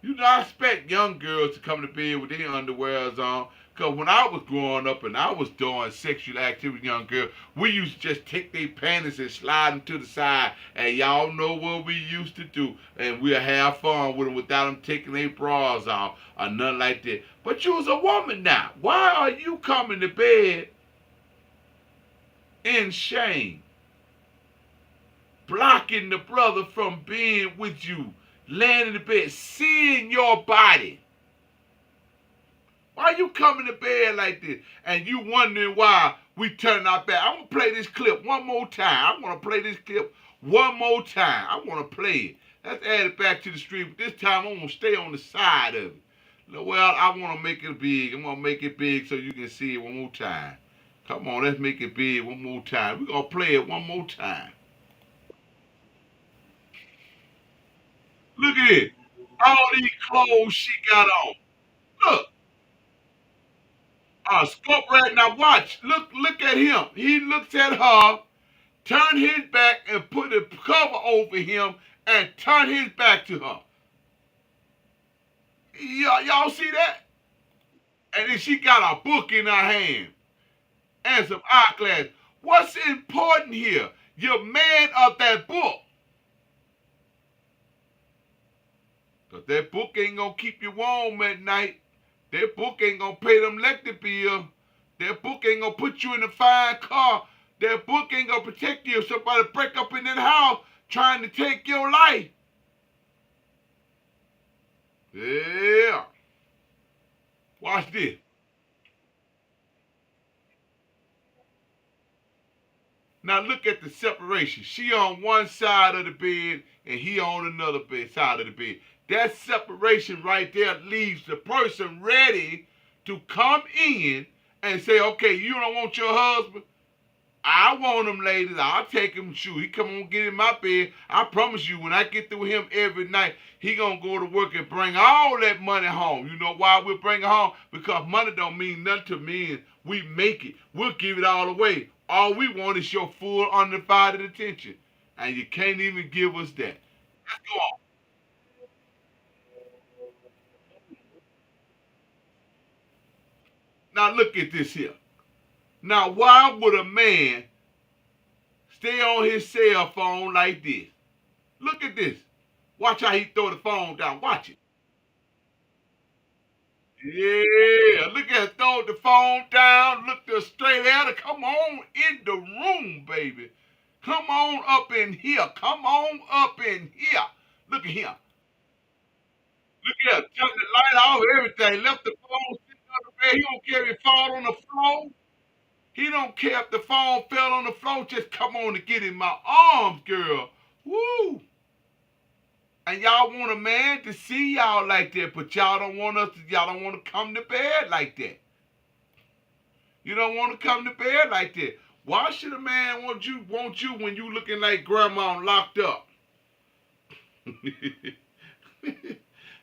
Speaker 2: You know, I expect young girls to come to bed with their underwears on. Because when I was growing up and I was doing sexual activity with young girls, we used to just take their panties and slide them to the side. And y'all know what we used to do. And we'll have fun with them without them taking their bras off or nothing like that. But you was a woman now. Why are you coming to bed in shame? Blocking the brother from being with you. Laying in the bed, seeing your body. Why you coming to bed like this? And you wondering why we turn our back. I'm going to play this clip one more time. I want to play this clip one more time. I want to play it. Let's add it back to the stream. But this time I'm going to stay on the side of it. Well, I want to make it big. I'm going to make it big so you can see it one more time. Come on, let's make it big one more time. We're going to play it one more time. Look at it. All these clothes she got on. Look. Scope right now. Watch. Look at him. He looks at her, turn his back, and put a cover over him, and turn his back to her. Y'all see that? And then she got a book in her hand and some eyeglasses. What's important here? You're man of that book. Because that book ain't going to keep you warm at night. That book ain't going to pay them electric bill. That book ain't going to put you in a fine car. That book ain't going to protect you if somebody break up in that house trying to take your life. Yeah. Watch this. Now look at the separation. She on one side of the bed and he on another side of the bed. That separation right there leaves the person ready to come in and say, okay, you don't want your husband? I want him, ladies. I'll take him. Shoot, he come on get in my bed. I promise you, when I get through him every night, he gonna go to work and bring all that money home. You know why we'll bring it home? Because money don't mean nothing to men. We make it. We'll give it all away. All we want is your full undivided attention. And you can't even give us that. Let's go on. Now look at this here. Now why would a man stay on his cell phone like this? Look at this. Watch how he throw the phone down. Watch it. Yeah, look at it. Throw the phone down. Look the straight at it. Come on in the room, baby. Come on up in here. Come on up in here. Look at him. Look at him. Turn the light off, everything. Left the phone sitting on the bed. He don't care if it fall on the floor. He don't care if the phone fell on the floor. Just come on and get in my arms, girl. Woo! And y'all want a man to see y'all like that, but y'all don't want y'all don't want to come to bed like that. You don't want to come to bed like that. Why should a man want you when you looking like grandma locked up?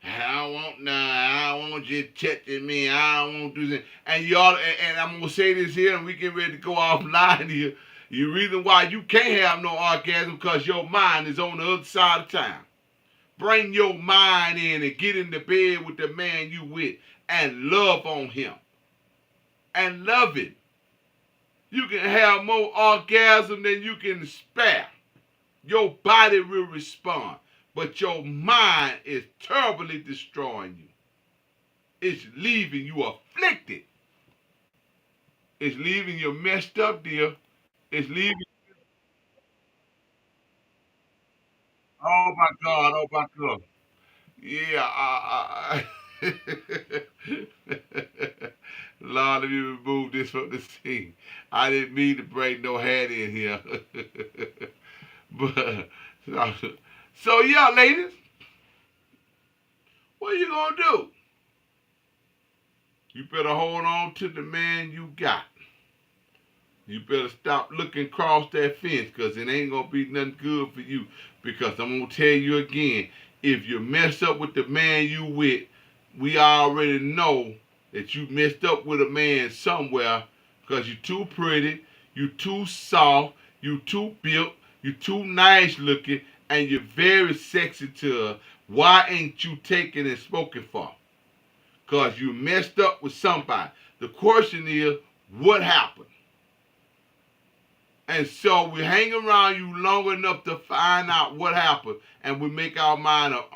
Speaker 2: I don't want none. I don't want you touching me. I don't want to do this. And y'all, and I'm gonna say this here, and we get ready to go offline here. The reason why you can't have no orgasm because your mind is on the other side of town. Bring your mind in and get in the bed with the man you with and love on him. And love it. You can have more orgasm than you can spare. Your body will respond. But your mind is terribly destroying you. It's leaving you afflicted. It's leaving you messed up, dear. It's leaving. Oh my God! Oh my God! Yeah. Lord, let me remove this from the scene. I didn't mean to bring no hat in here. But so yeah, ladies, what are you gonna do? You better hold on to the man you got. You better stop looking across that fence because it ain't going to be nothing good for you. Because I'm going to tell you again, if you mess up with the man you with, we already know that you messed up with a man somewhere because you're too pretty, you too soft, you too built, you too nice looking, and you're very sexy to her. Why ain't you taken and spoken for? Because you messed up with somebody. The question is, what happened? And so we hang around you long enough to find out what happened. And we make our mind up,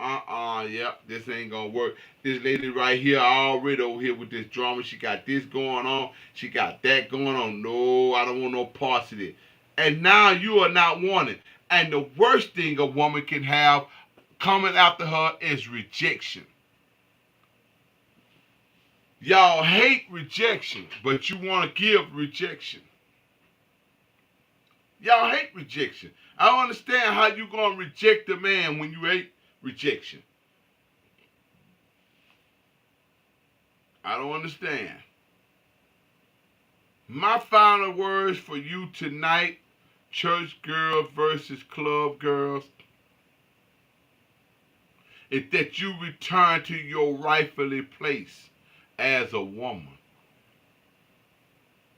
Speaker 2: yep, this ain't gonna work. This lady right here, already over here with this drama, she got this going on, she got that going on. No, I don't want no parts of it. And now you are not wanted. And the worst thing a woman can have coming after her is rejection. Y'all hate rejection, but you want to give rejection. Y'all hate rejection. I don't understand how you going to reject a man when you hate rejection. I don't understand. My final words for you tonight, church girls versus club girls, is that you return to your rightfully place as a woman.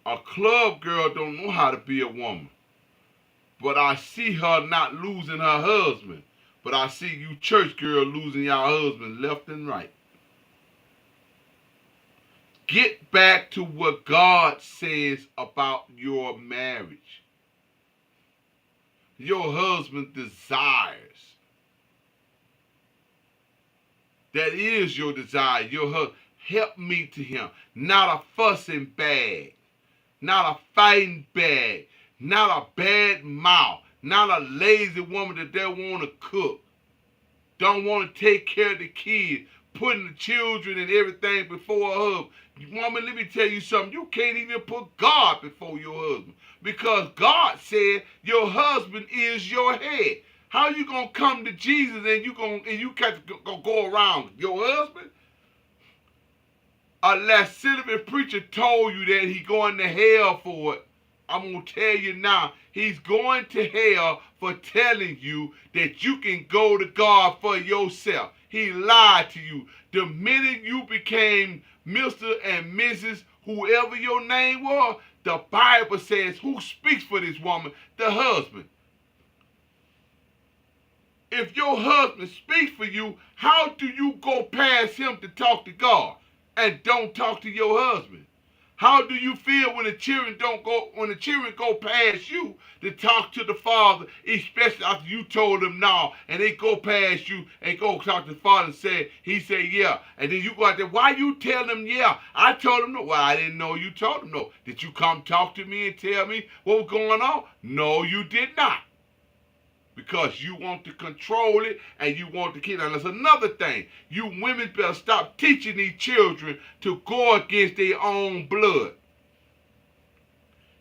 Speaker 2: A club girl don't know how to be a woman. But I see her not losing her husband. But I see you church girl losing your husband left and right. Get back to what God says about your marriage. Your husband desires. That is your desire. Your husband. Help me to him. Not a fussing bag. Not a fighting bag. Not a bad mouth. Not a lazy woman that don't want to cook. Don't want to take care of the kids. Putting the children and everything before her husband. Woman, let me tell you something. You can't even put God before your husband. Because God said your husband is your head. How you going to come to Jesus and you can't go around your husband? A lascivious preacher told you that he going to hell for it. I'm going to tell you now, he's going to hell for telling you that you can go to God for yourself. He lied to you. The minute you became Mr. and Mrs. whoever your name was, the Bible says who speaks for this woman? The husband. If your husband speaks for you, how do you go past him to talk to God and don't talk to your husband? How do you feel when the children go past you to talk to the father, especially after you told them no, and they go past you and go talk to the father and he said yeah, and then you go out there, why you tell them yeah? I told them no. Well, I didn't know you told them no. Did you come talk to me and tell me what was going on? No, you did not. Because you want to control it and you want to keep it. And that's another thing. You women better stop teaching these children to go against their own blood.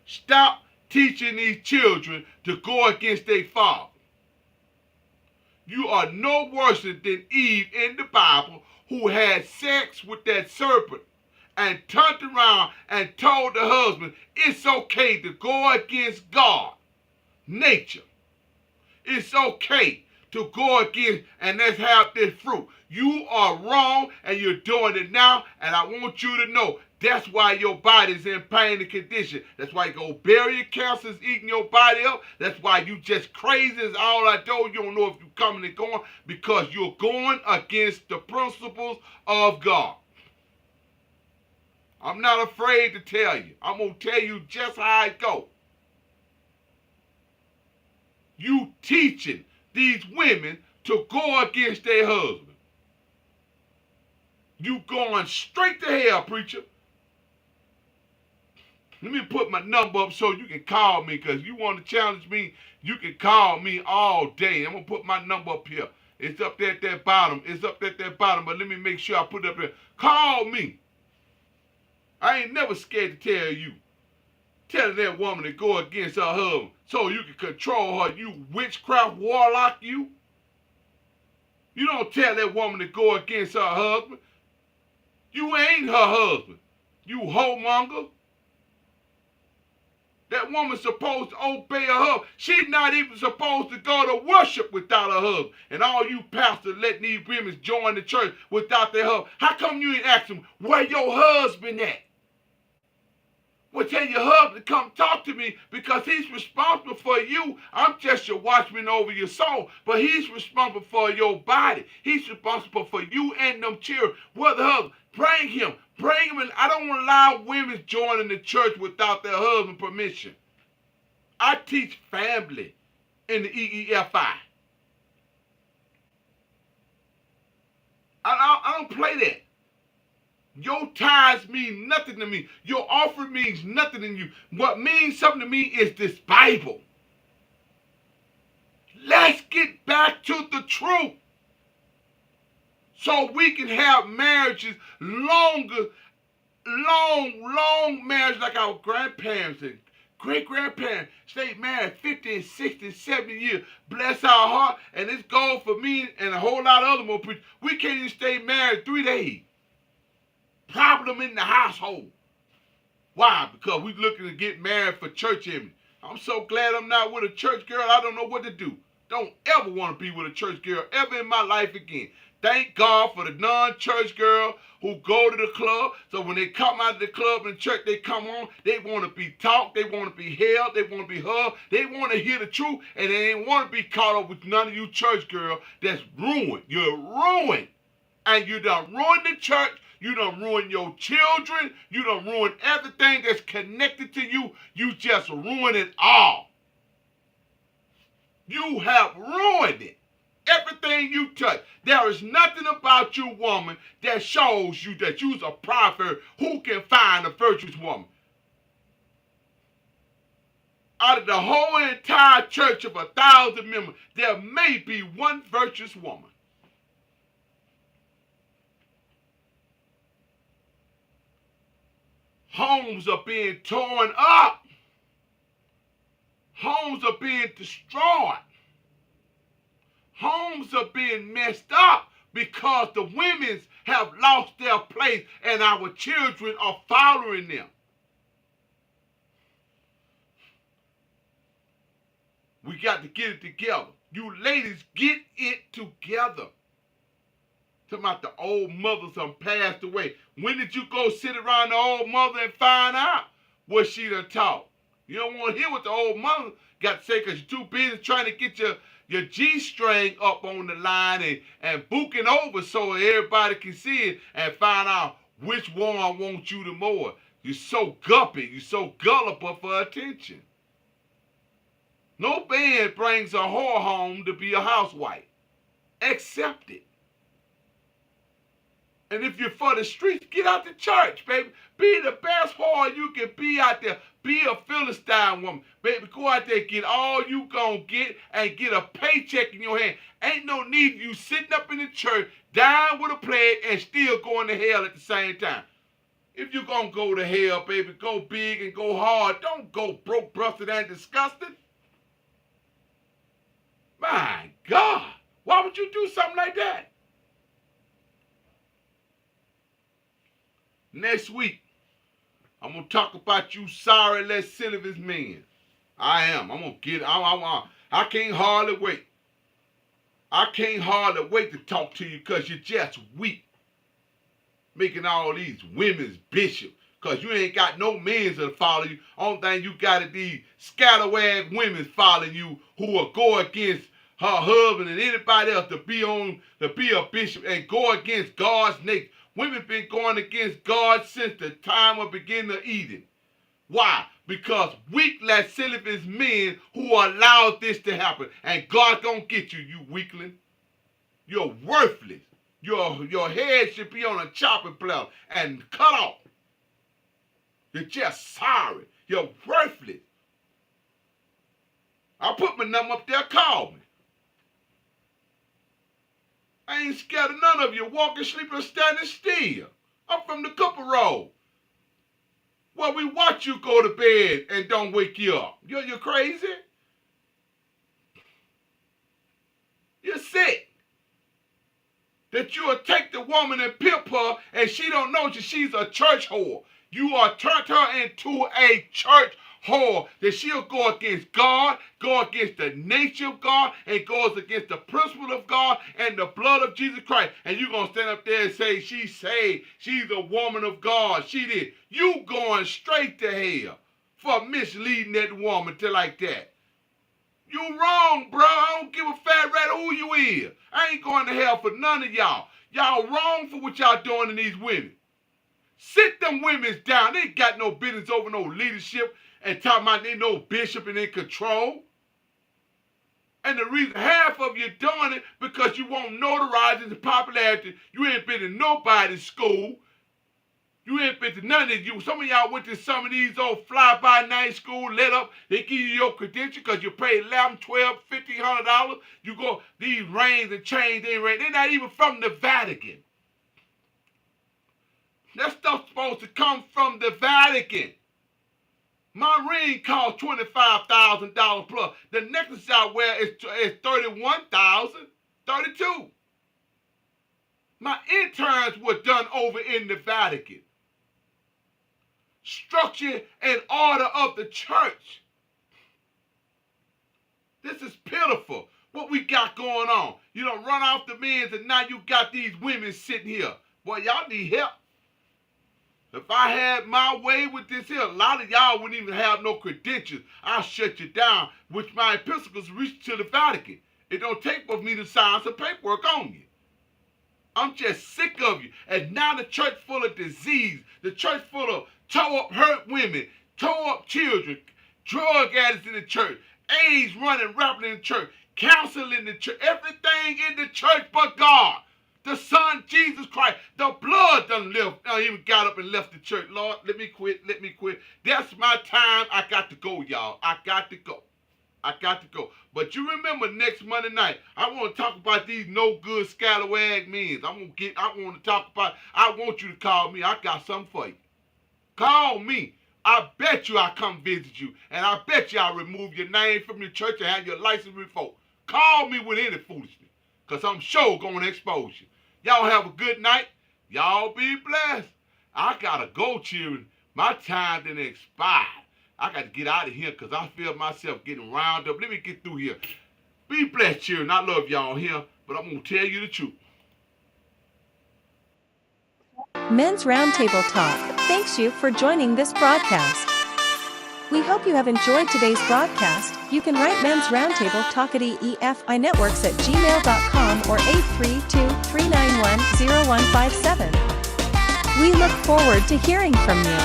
Speaker 2: Stop teaching these children to go against their father. You are no worse than Eve in the Bible who had sex with that serpent and turned around and told the husband it's okay to go against God, nature. It's okay to go against and let's have this fruit. You are wrong and you're doing it now, and I want you to know that's why your body's in pain and condition. That's why ovarian cancer is eating your body up. That's why you just crazy as all I do. You don't know if you're coming and going because you're going against the principles of God. I'm not afraid to tell you. I'm going to tell you just how it goes. You teaching these women to go against their husband. You going straight to hell, preacher. Let me put my number up so you can call me, because you want to challenge me, you can call me all day. I'm going to put my number up here. It's up there at that bottom. It's up there at that bottom, but let me make sure I put it up there. Call me. I ain't never scared to tell you. Telling that woman to go against her husband so you can control her. You witchcraft warlock, you. You don't tell that woman to go against her husband. You ain't her husband. You whoremonger. That woman's supposed to obey her husband. She's not even supposed to go to worship without her husband. And all you pastors letting these women join the church without their husband. How come you ain't ask them, where your husband at? Well, tell your husband to come talk to me because he's responsible for you. I'm just your watchman over your soul, but he's responsible for your body. He's responsible for you and them children. Well, the husband, bring him in. I don't want to allow women joining the church without their husband permission. I teach family in the EEFI. I don't play that. Your tithes mean nothing to me. Your offering means nothing to you. What means something to me is this Bible. Let's get back to the truth so we can have marriages long marriages like our grandparents and great-grandparents stayed married 50 and 60 and 70 years. Bless our heart, and it's gold for me and a whole lot of other more people. We can't even stay married 3 days. Problem in the household. Why? Because we looking to get married for church image. I'm so glad I'm not with a church girl. I don't know what to do. Don't ever want to be with a church girl ever in my life again. Thank God for the non-church girl who go to the club. So when they come out of the club and church, they come on. They want to be taught. They want to be held. They want to be hugged. They want to hear the truth. And they ain't want to be caught up with none of you church girl that's ruined. You're ruined. And you done ruined the church. You done ruined your children. You done ruined everything that's connected to you. You just ruined it all. You have ruined it. Everything you touch. There is nothing about you, woman, that shows you that you's a prophet who can find a virtuous woman. Out of the whole entire church of 1,000 members, there may be one virtuous woman. Homes are being torn up. Homes are being destroyed. Homes are being messed up because the women have lost their place and our children are following them. We got to get it together. You ladies, get it together. Talking about the old mothers done passed away. When did you go sit around the old mother and find out what she done taught? You don't want to hear what the old mother got to say because you're too busy trying to get your G-string up on the line and booking over so everybody can see it and find out which one wants you the more. You're so guppy. You're so gullible for attention. No man brings a whore home to be a housewife. Accept it. And if you're for the streets, get out the church, baby. Be the best whore you can be out there. Be a Philistine woman. Baby, go out there, get all you gonna get, and get a paycheck in your hand. Ain't no need of you sitting up in the church, dying with a plague, and still going to hell at the same time. If you're gonna go to hell, baby, go big and go hard. Don't go broke, busted, and disgusted. My God. Why would you do something like that? Next week, I'm going to talk about you sorry, lascivious men. I am. I'm going to get it. I can't hardly wait. I can't hardly wait to talk to you because you're just weak. Making all these women's bishops because you ain't got no men to follow you. Only thing you got is these scallywag women following you who will go against her husband and anybody else to be a bishop and go against God's nature. Women been going against God since the time of beginning of Eden. Why? Because weak, lascivious men who allowed this to happen. And God gonna get you, you weakling. You're worthless. Your head should be on a chopping block and cut off. You're just sorry. You're worthless. I'll put my number up there. Call me. I ain't scared of none of you walking, sleeping, standing still. I'm from the Cooper Road. Well, we watch you go to bed and don't wake you up. You're crazy? You're sick. That you will take the woman and pimp her and she don't know she's a church whore. You are turned her into a church whore that she'll go against God, go against the nature of God, and goes against the principle of God and the blood of Jesus Christ. And you're going to stand up there and say she's saved, she's a woman of God, she did. You going straight to hell for misleading that woman to like that. You wrong, bro. I don't give a fat rat who you is. I ain't going to hell for none of y'all. Y'all wrong for what y'all doing to these women. Sit them women down. They ain't got no business over no leadership and talking about they no bishop and in control. And the reason half of you doing it because you want notoriety and popularity. You ain't been in nobody's school. You ain't been to none of you. Some of y'all went to some of these old fly-by-night school, let up. They give you your credential because you pay $11, $12, $1,500. You go, these rings and chains ain't right. They're not even from the Vatican. That stuff's supposed to come from the Vatican. My ring costs $25,000 plus. The necklace I wear is $31,000, $32,000. My interns were done over in the Vatican. Structure and order of the church. This is pitiful. What we got going on. You don't run off the men and now you got these women sitting here. Boy, y'all need help. If I had my way with this here, a lot of y'all wouldn't even have no credentials. I'll shut you down, which my epistles reach to the Vatican. It don't take for me to sign some paperwork on you. I'm just sick of you. And now the church full of disease, the church full of tore up hurt women, tore up children, drug addicts in the church, AIDS running rapidly in the church, counsel in the church, everything in the church but God. The Son, Jesus Christ, the blood done left. I even got up and left the church. Lord, let me quit. That's my time. I got to go, y'all. I got to go. But you remember next Monday night, I want to talk about these no good scallywag men. I want to talk about, I want you to call me. I got something for you. Call me. I bet you I'll come visit you. And I bet you I'll remove your name from your church and have your license revoked. Call me with any foolishness. Because I'm sure going to expose you. Y'all have a good night. Y'all be blessed. I got to go, children. My time didn't expire. I got to get out of here because I feel myself getting round up. Let me get through here. Be blessed, children. I love y'all here, but I'm going to tell you the truth.
Speaker 1: Men's Roundtable Talk thanks you for joining this broadcast. We hope you have enjoyed today's broadcast. You can write Men's Roundtable Talk at EFINetworks@gmail.com or 832-391-0157. We look forward to hearing from you.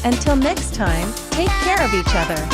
Speaker 1: Until next time, take care of each other.